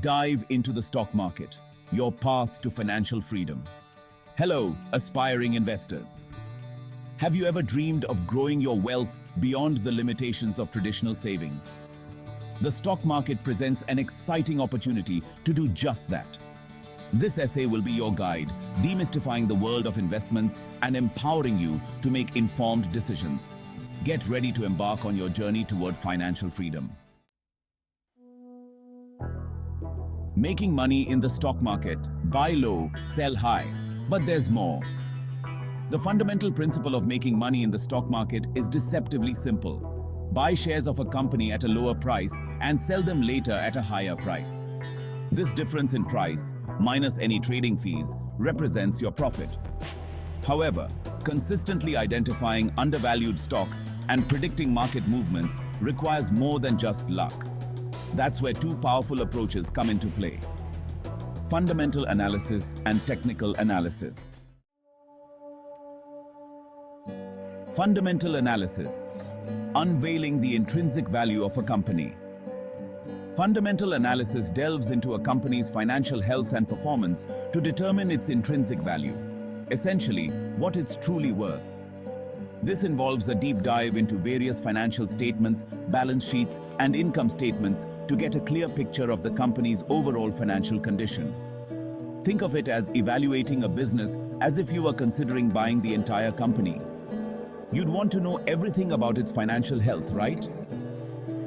dive into the stock market, your path to financial freedom. Hello, aspiring investors. Have you ever dreamed of growing your wealth beyond the limitations of traditional savings? The stock market presents an exciting opportunity to do just that. This essay will be your guide, demystifying the world of investments and empowering you to make informed decisions. Get ready to embark on your journey toward financial freedom. Making money in the stock market: buy low, sell high. But there's more. The fundamental principle of making money in the stock market is deceptively simple. Buy shares of a company at a lower price and sell them later at a higher price. This difference in price, minus any trading fees, represents your profit. However, consistently identifying undervalued stocks and predicting market movements requires more than just luck. That's where two powerful approaches come into play: fundamental analysis and technical analysis. Fundamental analysis: unveiling the intrinsic value of a company. Fundamental analysis delves into a company's financial health and performance to determine its intrinsic value, essentially, what it's truly worth. This involves a deep dive into various financial statements, balance sheets, and income statements to get a clear picture of the company's overall financial condition. Think of it as evaluating a business as if you were considering buying the entire company. You'd want to know everything about its financial health, right?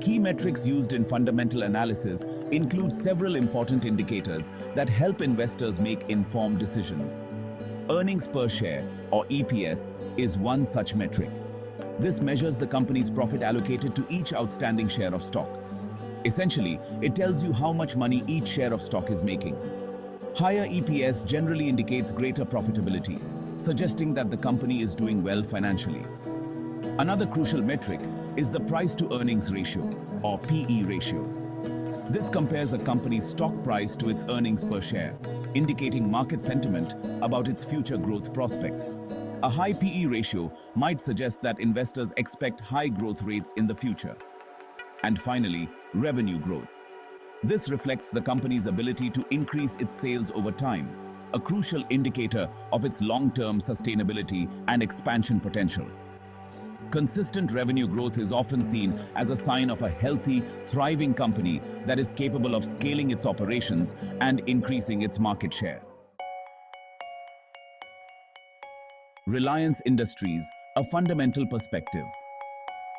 Key metrics used in fundamental analysis include several important indicators that help investors make informed decisions. Earnings per share, or EPS, is one such metric. This measures the company's profit allocated to each outstanding share of stock. Essentially, it tells you how much money each share of stock is making. Higher EPS generally indicates greater profitability, suggesting that the company is doing well financially. Another crucial metric is the price-to-earnings ratio, or PE ratio. This compares a company's stock price to its earnings per share, indicating market sentiment about its future growth prospects. A high PE ratio might suggest that investors expect high growth rates in the future. And finally, revenue growth. This reflects the company's ability to increase its sales over time, a crucial indicator of its long-term sustainability and expansion potential. Consistent revenue growth is often seen as a sign of a healthy, thriving company that is capable of scaling its operations and increasing its market share. Reliance Industries, a fundamental perspective.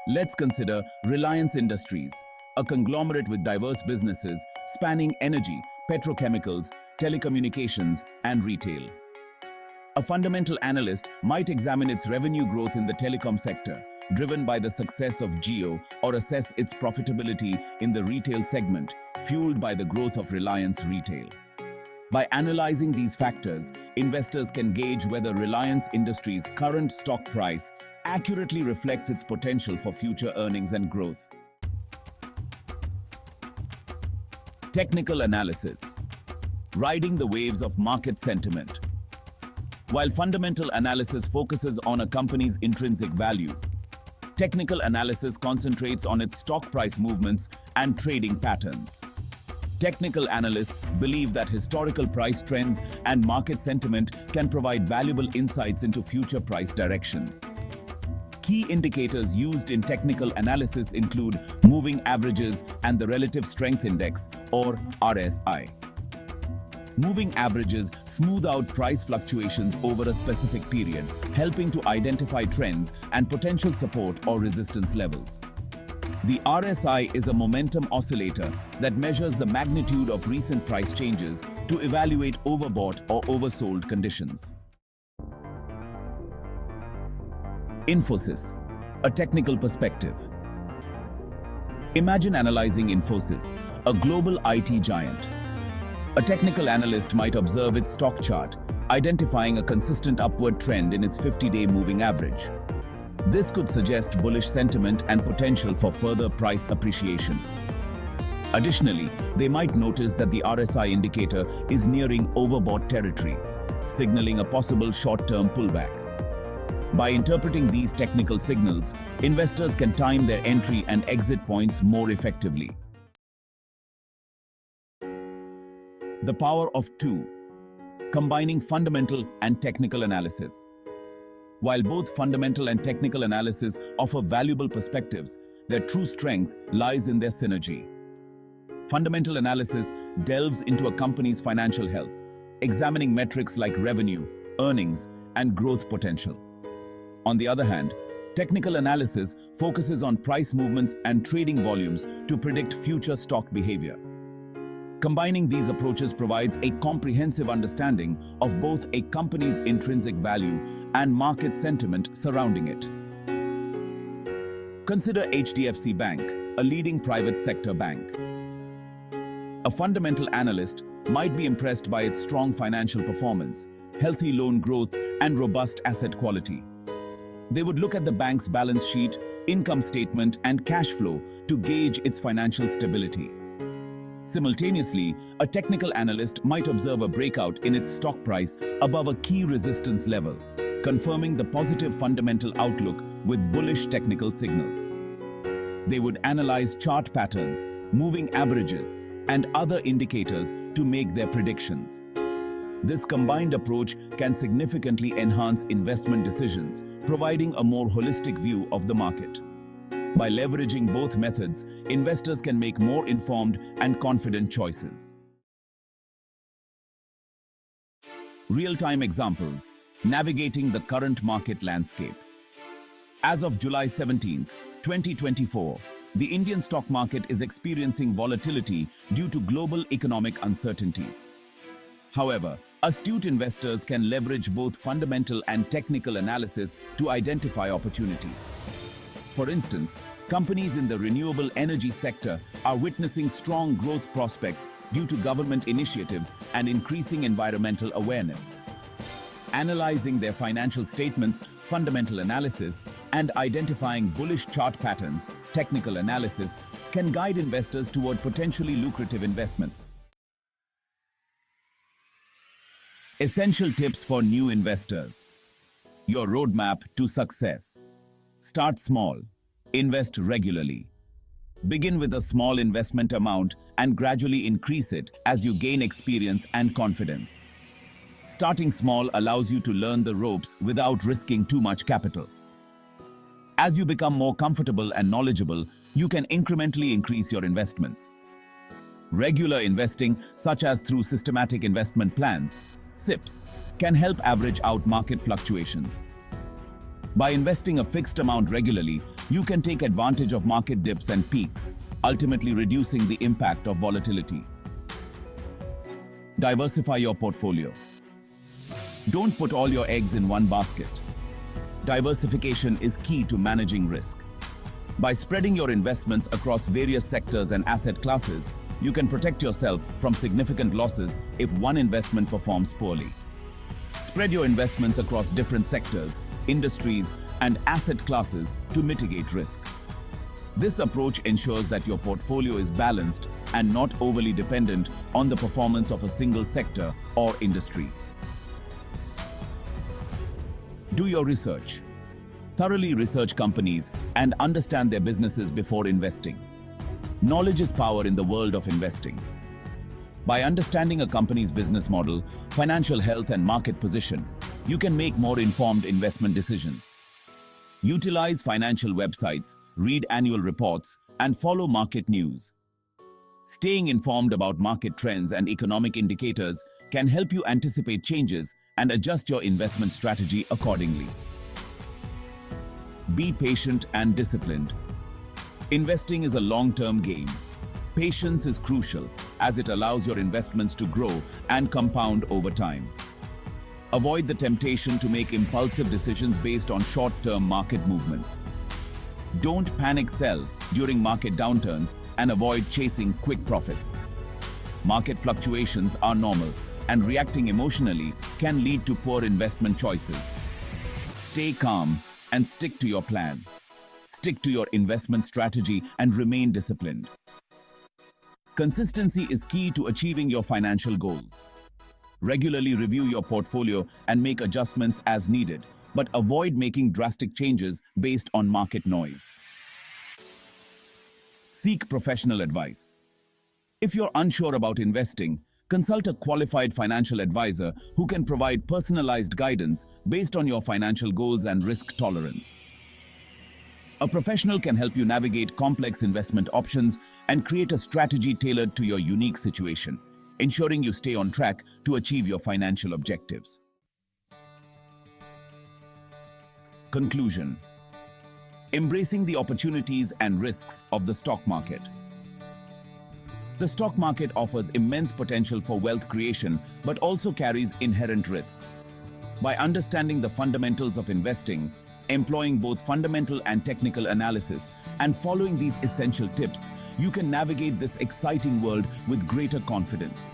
Let's consider Reliance Industries, a conglomerate with diverse businesses spanning energy, petrochemicals, telecommunications, and retail. A fundamental analyst might examine its revenue growth in the telecom sector, driven by the success of Jio, or assess its profitability in the retail segment, fueled by the growth of Reliance Retail. By analyzing these factors, investors can gauge whether Reliance Industries' current stock price accurately reflects its potential for future earnings and growth. Technical analysis: riding the waves of market sentiment. While fundamental analysis focuses on a company's intrinsic value, technical analysis concentrates on its stock price movements and trading patterns. Technical analysts believe that historical price trends and market sentiment can provide valuable insights into future price directions. Key indicators used in technical analysis include moving averages and the relative strength index, or RSI. Moving averages smooth out price fluctuations over a specific period, helping to identify trends and potential support or resistance levels. The RSI is a momentum oscillator that measures the magnitude of recent price changes to evaluate overbought or oversold conditions. Infosys, a technical perspective. Imagine analyzing Infosys, a global IT giant. A technical analyst might observe its stock chart, identifying a consistent upward trend in its 50-day moving average. This could suggest bullish sentiment and potential for further price appreciation. Additionally, they might notice that the RSI indicator is nearing overbought territory, signaling a possible short-term pullback. By interpreting these technical signals, investors can time their entry and exit points more effectively. The power of two, combining fundamental and technical analysis. While both fundamental and technical analysis offer valuable perspectives, their true strength lies in their synergy. Fundamental analysis delves into a company's financial health, examining metrics like revenue, earnings, and growth potential. On the other hand, technical analysis focuses on price movements and trading volumes to predict future stock behavior. Combining these approaches provides a comprehensive understanding of both a company's intrinsic value and market sentiment surrounding it. Consider HDFC Bank, a leading private sector bank. A fundamental analyst might be impressed by its strong financial performance, healthy loan growth, and robust asset quality. They would look at the bank's balance sheet, income statement, and cash flow to gauge its financial stability. Simultaneously, a technical analyst might observe a breakout in its stock price above a key resistance level, confirming the positive fundamental outlook with bullish technical signals. They would analyze chart patterns, moving averages, and other indicators to make their predictions. This combined approach can significantly enhance investment decisions, providing a more holistic view of the market. By leveraging both methods, investors can make more informed and confident choices. Real-time examples, navigating the current market landscape. As of July 17, 2024, the Indian stock market is experiencing volatility due to global economic uncertainties. However, astute investors can leverage both fundamental and technical analysis to identify opportunities. For instance, companies in the renewable energy sector are witnessing strong growth prospects due to government initiatives and increasing environmental awareness. Analyzing their financial statements, fundamental analysis, and identifying bullish chart patterns, technical analysis, can guide investors toward potentially lucrative investments. Essential tips for new investors. Your roadmap to success. Start small. Invest regularly. Begin with a small investment amount and gradually increase it as you gain experience and confidence. Starting small allows you to learn the ropes without risking too much capital. As you become more comfortable and knowledgeable, you can incrementally increase your investments. Regular investing, such as through systematic investment plans, SIPs, can help average out market fluctuations. By investing a fixed amount regularly, you can take advantage of market dips and peaks, ultimately reducing the impact of volatility. Diversify your portfolio. Don't put all your eggs in one basket. Diversification is key to managing risk. By spreading your investments across various sectors and asset classes, you can protect yourself from significant losses if one investment performs poorly. Spread your investments across different sectors, industries, and asset classes to mitigate risk. This approach ensures that your portfolio is balanced and not overly dependent on the performance of a single sector or industry. Do your research. Thoroughly research companies and understand their businesses before investing. Knowledge is power in the world of investing. By understanding a company's business model, financial health, and market position, you can make more informed investment decisions. Utilize financial websites, read annual reports, and follow market news. Staying informed about market trends and economic indicators can help you anticipate changes and adjust your investment strategy accordingly. Be patient and disciplined. Investing is a long-term game. Patience is crucial as it allows your investments to grow and compound over time. Avoid the temptation to make impulsive decisions based on short-term market movements. Don't panic sell during market downturns and avoid chasing quick profits. Market fluctuations are normal, and reacting emotionally can lead to poor investment choices. Stay calm and stick to your plan. Stick to your investment strategy and remain disciplined. Consistency is key to achieving your financial goals. Regularly review your portfolio and make adjustments as needed, but avoid making drastic changes based on market noise. Seek professional advice. If you're unsure about investing, Consult a qualified financial advisor who can provide personalized guidance based on your financial goals and risk tolerance. A professional can help you navigate complex investment options and create a strategy tailored to your unique situation, ensuring you stay on track to achieve your financial objectives. Conclusion: embracing the opportunities and risks of the stock market. The stock market offers immense potential for wealth creation, but also carries inherent risks. By understanding the fundamentals of investing, employing both fundamental and technical analysis, and following these essential tips, you can navigate this exciting world with greater confidence.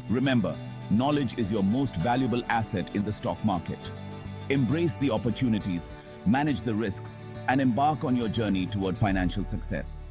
Remember, knowledge is your most valuable asset in the stock market. Embrace the opportunities, manage the risks, and embark on your journey toward financial success.